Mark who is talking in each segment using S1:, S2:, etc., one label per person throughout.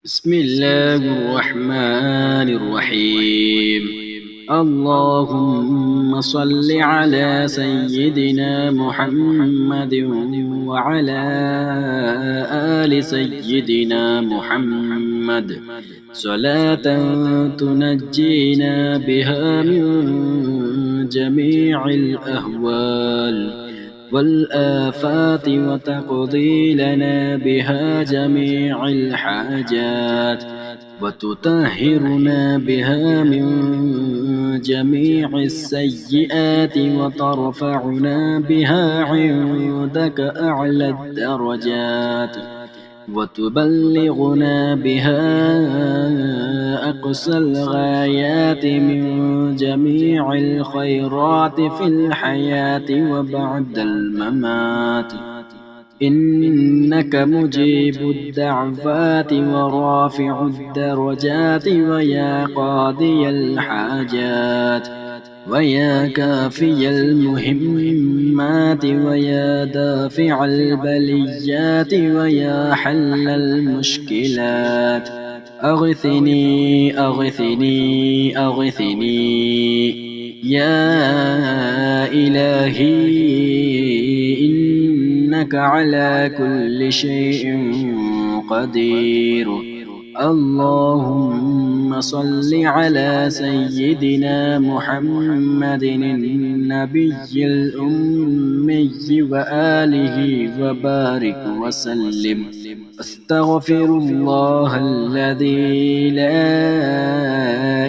S1: بسم الله الرحمن الرحيم. اللهم صل على سيدنا محمد وعلى آل سيدنا محمد صلاة تنجينا بها من جميع الأهوال والآفات وتقضي لنا بها جميع الحاجات وتطهرنا بها من جميع السيئات وترفعنا بها عندك أعلى الدرجات وتبلغنا بها أقصى الغايات من جميع الخيرات في الحياة وبعد الممات. إنك مجيب الدعوات ورافع الدرجات ويا قاضي الحاجات ويا كافي المهمات ويا دافع البليات ويا حل المشكلات. أغثني أغثني أغثني يا إلهي، إنك على كل شيء قدير. اللهم صل على سيدنا محمد النبي الأمي وآله وبارك وسلم. أستغفر الله الذي لا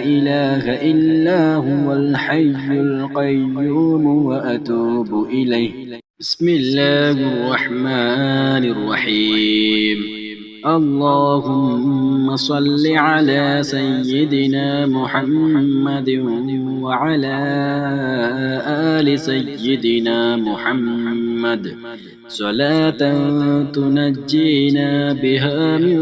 S1: إله إلا هو الحي القيوم وأتوب إليه. بسم الله الرحمن الرحيم. اللهم صل على سيدنا محمد وعلى آل سيدنا محمد صلاة تنجينا بها من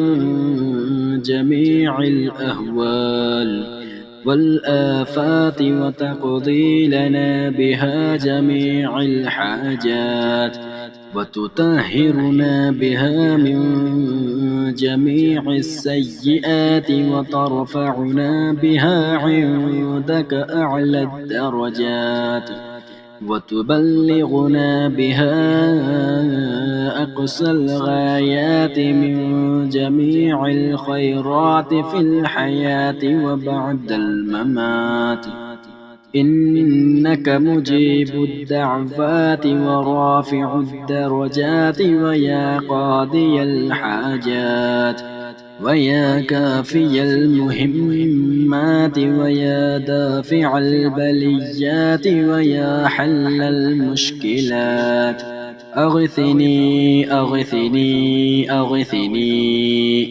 S1: جميع الأهوال والآفات وتقضي لنا بها جميع الحاجات وتطهرنا بها من جميع السيئات وترفعنا بها عندك أعلى الدرجات وتبلغنا بها أقصى الغايات من جميع الخيرات في الحياة وبعد الممات. إنك مجيب الدعوات ورافع الدرجات ويا قاضي الحاجات ويا كافي المهمات ويا دافع البليات ويا حل المشكلات. أغثني أغثني أغثني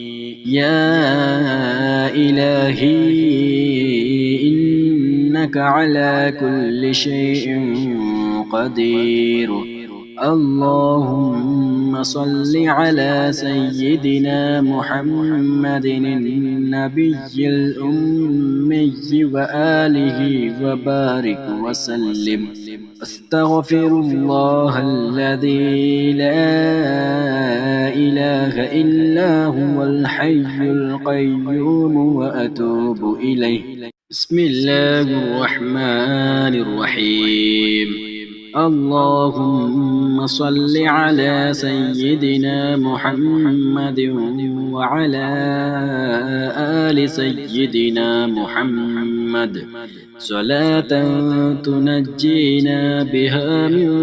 S1: يا إلهي، إنك على كل شيء قدير. اللهم صل على سيدنا محمد النبي الأمي وآله وبارك وسلم. أستغفر الله الذي لا إله إلا هو الحي القيوم وأتوب إليه. بسم الله الرحمن الرحيم. اللهم صل على سيدنا محمد وعلى آل سيدنا محمد صلاة تنجينا بها من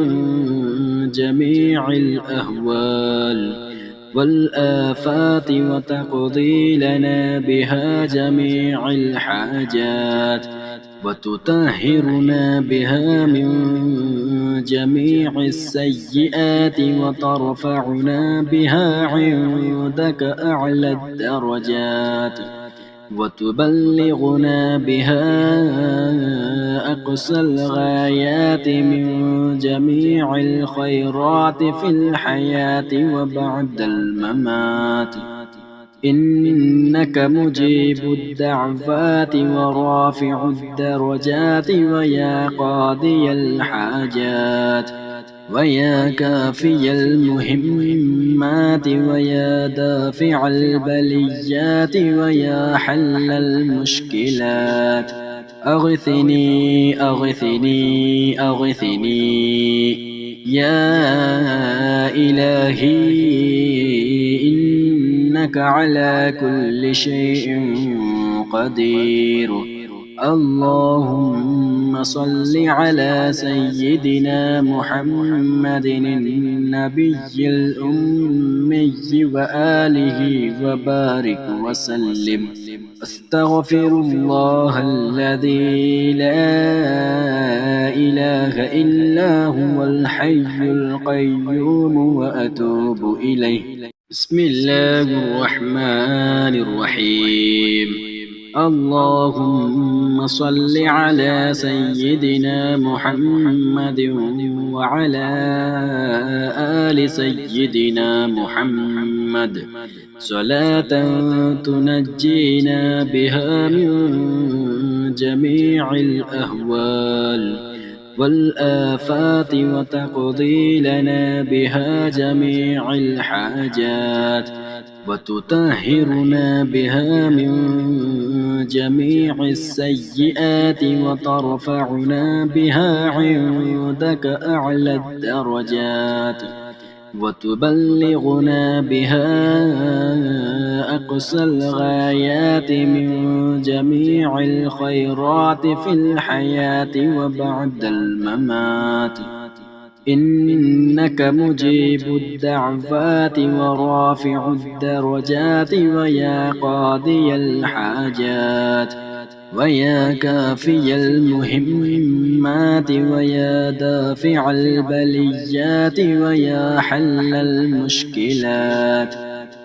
S1: جميع الأهوال والآفات وتقضي لنا بها جميع الحاجات وتطهرنا بها من جميع السيئات وترفعنا بها عندك أعلى الدرجات وتبلغنا بها أقصى الغايات من جميع الخيرات في الحياة وبعد الممات. إنك مجيب الدعوات ورافع الدرجات ويا قاضي الحاجات ويا كافي المهمات المهمات ويا دافع البليات ويا حل المشكلات أغثني أغثني أغثني يا إلهي إنك على كل شيء قدير. اللهم صل على سيدنا محمد النبي الأمي وآله وبارك وسلم. أستغفر الله الذي لا إله إلا هو الحي القيوم وأتوب إليه. بسم الله الرحمن الرحيم. اللهم صل على سيدنا محمد وعلى آل سيدنا محمد صلاة تنجينا بها من جميع الأهوال والآفات وتقضي لنا بها جميع الحاجات وتطهرنا بها من جميع السيئات وترفعنا بها عندك أعلى الدرجات وتبلغنا بها أقصى الغايات من جميع الخيرات في الحياة وبعد الممات. إنك مجيب الدعوات ورافع الدرجات ويا قاضي الحاجات ويا كافي المهمات ويا دافع البليات ويا حل المشكلات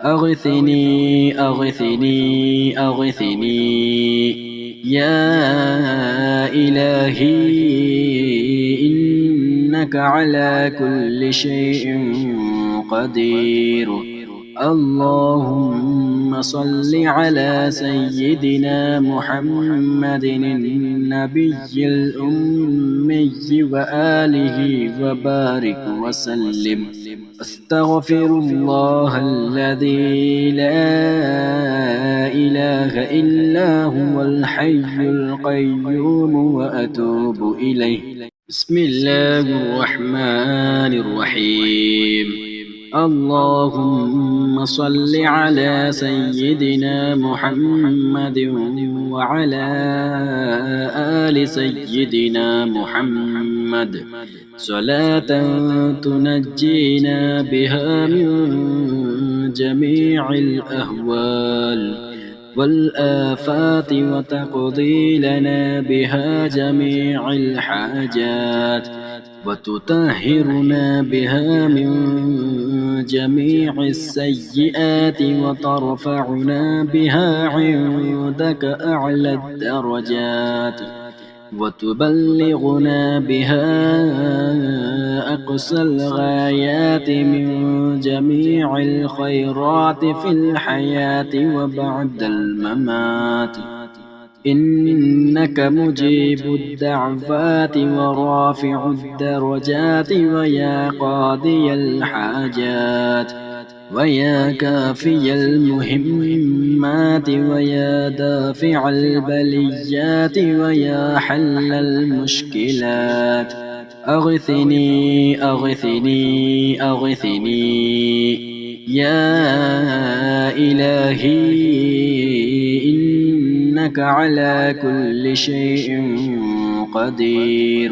S1: أغثني أغثني أغثني يا إلهي إنك على كل شيء قدير. اللهم صل على سيدنا محمد النبي الأمي وآله وبارك وسلم. أستغفر الله الذي لا إله إلا هو الحي القيوم وأتوب إليه. بسم الله الرحمن الرحيم. اللهم صل على سيدنا محمد وعلى آل سيدنا محمد صلاة تنجينا بها من جميع الأهوال والآفات وتقضي لنا بها جميع الحاجات وتطهرنا بها من جميع السيئات وترفعنا بها عندك أعلى الدرجات وتبلغنا بها أقصى الغايات من جميع الخيرات في الحياة وبعد الممات. إنك مجيب الدعوات ورافع الدرجات ويا قاضي الحاجات ويا كافي المهمات ويا دافع البليات ويا حل المشكلات أغثني أغثني أغثني يا إلهي إنك على كل شيء قدير.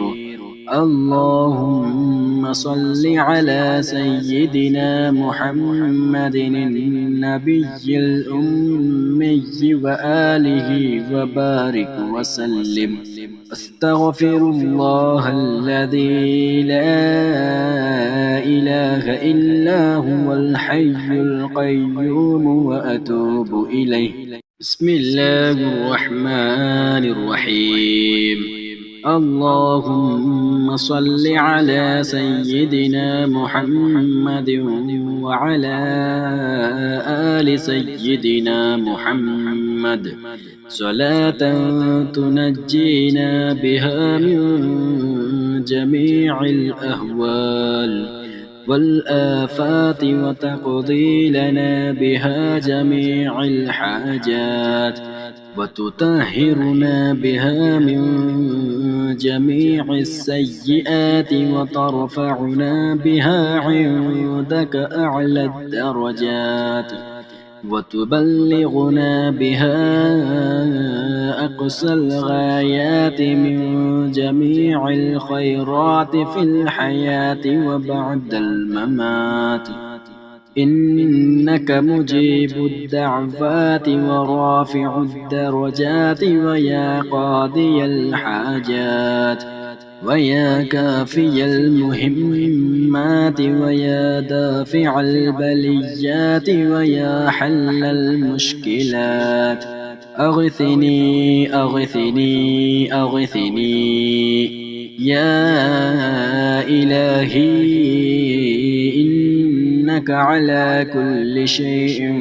S1: اللهم صل على سيدنا محمد النبي الأمي وآله وبارك وسلم. أستغفر الله الذي لا إله إلا هو الحي القيوم وأتوب إليه. بسم الله الرحمن الرحيم. اللهم صل على سيدنا محمد وعلى آل سيدنا محمد صلاة تنجينا بها من جميع الأهوال والآفات وتقضي لنا بها جميع الحاجات وتطهرنا بها من جميع السيئات وترفعنا بها عندك أعلى الدرجات وتبلغنا بها أقصى الغايات من جميع الخيرات في الحياة وبعد الممات إنك مجيب الدعوات ورافع الدرجات ويا قاضي الحاجات ويا كافي المهمات ويا دافع البليات ويا حل المشكلات أغثني أغثني أغثني يا إلهي إنك على كل شيء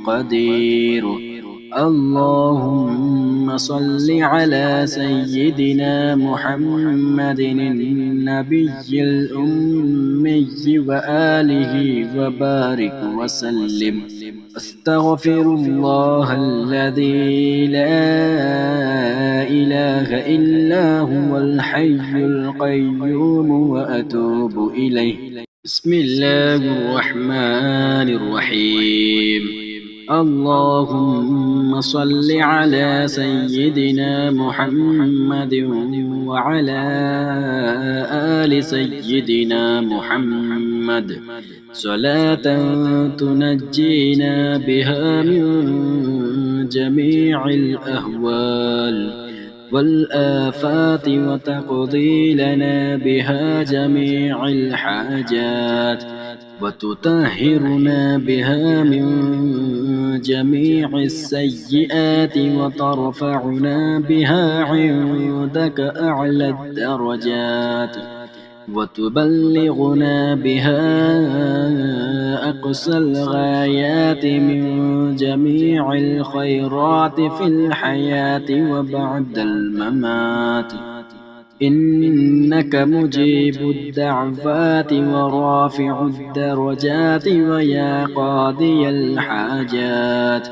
S1: قدير اللهم صل على سيدنا محمد النبي الأمي وآله وبارك وسلم أستغفر الله الذي لا إله إلا هو الحي القيوم وأتوب إليه بسم الله الرحمن الرحيم اللهم صل على سيدنا محمد وعلى آل سيدنا محمد صلاة تنجينا بها من جميع الأهوال والآفات وتقضي لنا بها جميع الحاجات وتطهرنا بها من جميع السيئات وترفعنا بها عندك أعلى الدرجات وتبلغنا بها أقصى الغايات من جميع الخيرات في الحياة وبعد الممات إنك مجيب الدعوات ورافع الدرجات ويا قاضي الحاجات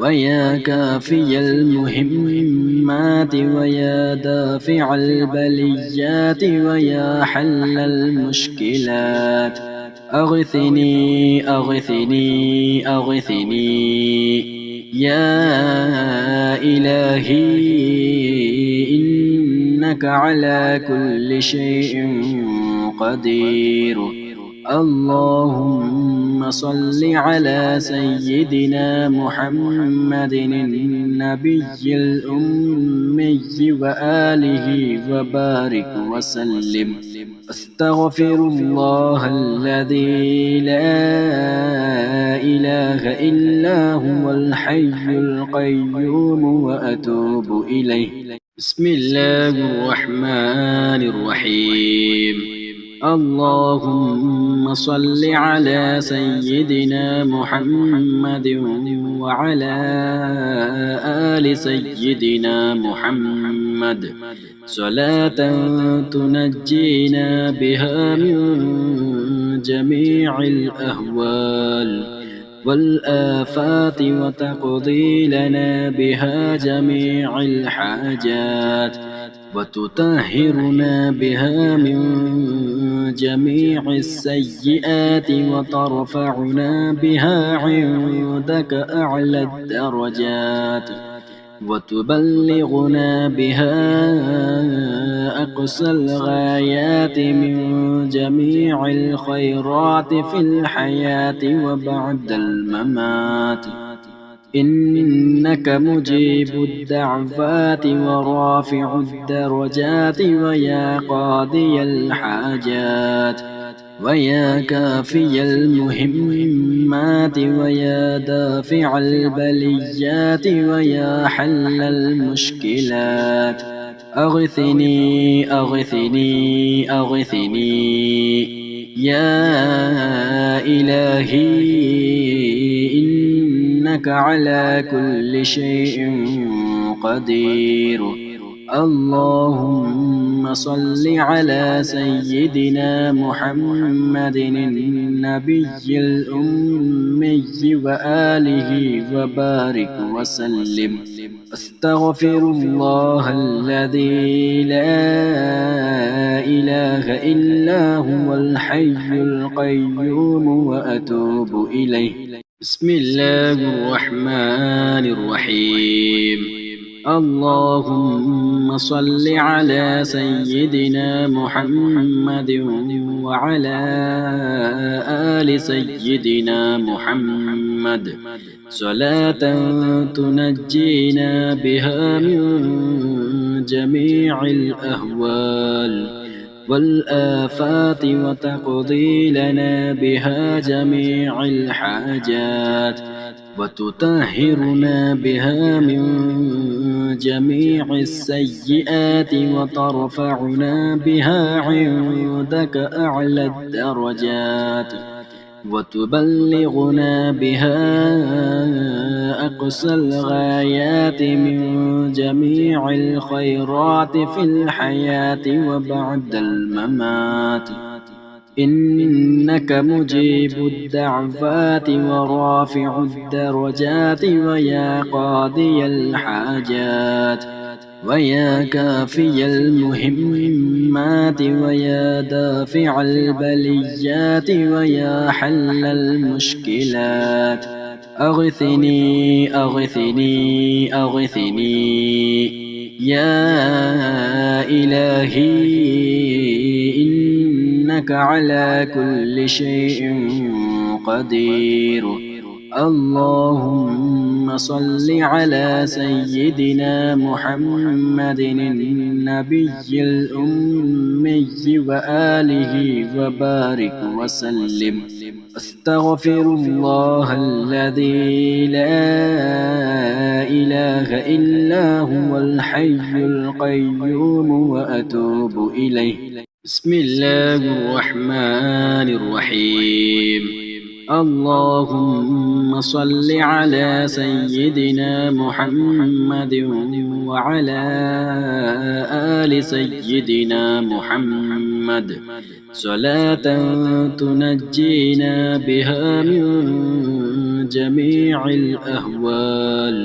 S1: ويا كافي المهمات ويا دافع البليات ويا حل المشكلات أغثني أغثني أغثني يا إلهي إنك على كل شيء قدير اللهم صل على سيدنا محمد النبي الأمي وآله وبارك وسلم أستغفر الله الذي لا إله إلا هو الحي القيوم وأتوب إليه بسم الله الرحمن الرحيم اللهم صل على سيدنا محمد وعلى آل سيدنا محمد صلاة تنجينا بها من جميع الأهوال والآفات وتقضي لنا بها جميع الحاجات وتطهرنا بها من جميع السيئات وترفعنا بها عندك أعلى الدرجات وتبلغنا بها أقصى الغايات من جميع الخيرات في الحياة وبعد الممات إنك مجيب الدعوات ورافع الدرجات ويا قاضي الحاجات ويا كافي المهمات ويا دافع البليات ويا حل المشكلات أغثني أغثني أغثني يا إلهي إنك على كل شيء قدير اللهم صل على سيدنا محمد النبي الأمي وآله وبارك وسلم. أستغفر الله الذي لا إله إلا هو الحي القيوم وأتوب إليه. بسم الله الرحمن الرحيم. اللهم صل على سيدنا محمد وعلى آل سيدنا محمد صلاة تنجينا بها من جميع الأهوال والآفات وتقضي لنا بها جميع الحاجات وتطهرنا بها من جميع السيئات وترفعنا بها عندك أعلى الدرجات وتبلغنا بها أقصى الغايات من جميع الخيرات في الحياة وبعد الممات. إنك مجيب الدعوات ورافع الدرجات ويا قاضي الحاجات ويا كافي المهمات ويا دافع البليات ويا حل المشكلات. أغثني أغثني أغثني يا إلهي إنك على كل شيء قدير. اللهم صل على سيدنا محمد النبي الأمي وآله وبارك وسلم. أستغفر الله الذي لا إله إلا هو الحي القيوم وأتوب إليه. بسم الله الرحمن الرحيم. اللهم صل على سيدنا محمد وعلى آل سيدنا محمد صلاة تنجينا بها من جميع الأهوال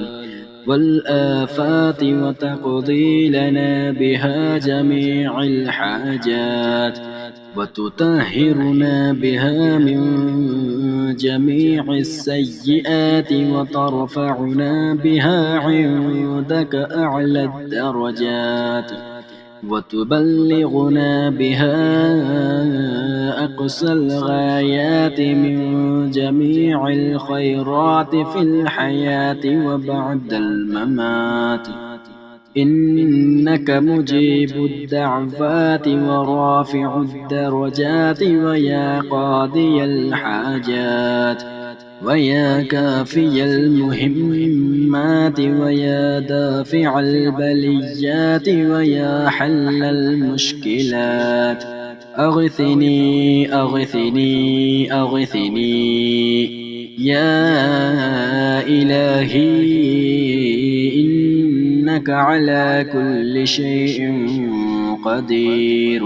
S1: والآفات وتقضي لنا بها جميع الحاجات وتطهرنا بها من جميع السيئات وترفعنا بها عندك أعلى الدرجات وتبلغنا بها أقصى الغايات من جميع الخيرات في الحياة وبعد الممات. إنك مجيب الدعوات ورافع الدرجات ويا قاضي الحاجات ويا كافي المهمات ويا دافع البليات ويا حل المشكلات. أغثني أغثني أغثني يا إلهي إنك على كل شيء قدير.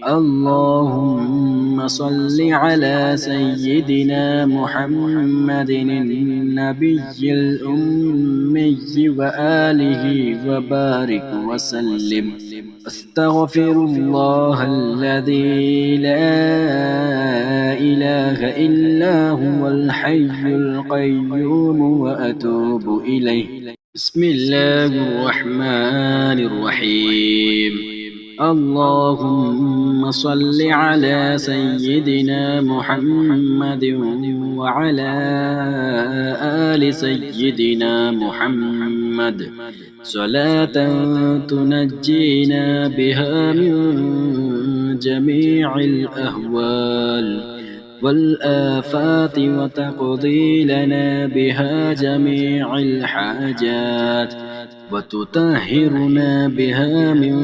S1: اللهم صل على سيدنا محمد النبي الأمي وآله وبارك وسلم. أستغفر الله الذي لا إله إلا هو الحي القيوم وأتوب إليه. بسم الله الرحمن الرحيم. اللهم صل على سيدنا محمد وعلى آل سيدنا محمد صلاة تنجينا بها من جميع الأهوال والآفات وتقضي لنا بها جميع الحاجات وتطهرنا بها من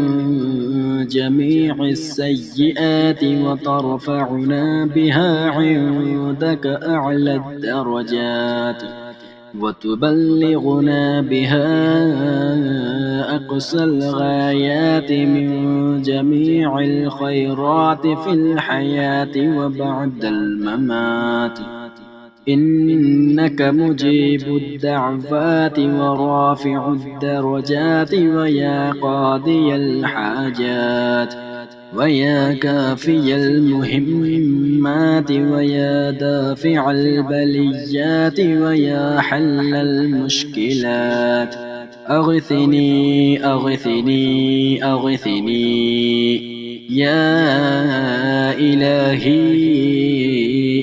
S1: جميع السيئات وترفعنا بها عندك أعلى الدرجات وتبلغنا بها أقصى الغايات من جميع الخيرات في الحياة وبعد الممات. إنك مجيب الدعوات ورافع الدرجات ويا قاضي الحاجات ويا كافي المهمات ويا دافع البليات ويا حل المشكلات. أغثني أغثني أغثني يا إلهي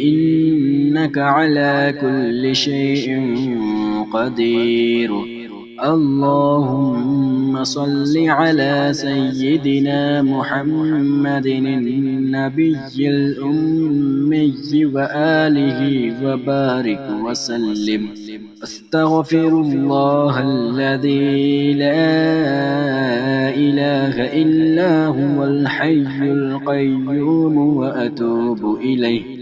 S1: إنك على كل شيء قدير. اللهم صل على سيدنا محمد النبي الأمي وآله وبارك وسلم. أستغفر الله الذي لا إله إلا هو الحي القيوم وأتوب إليه.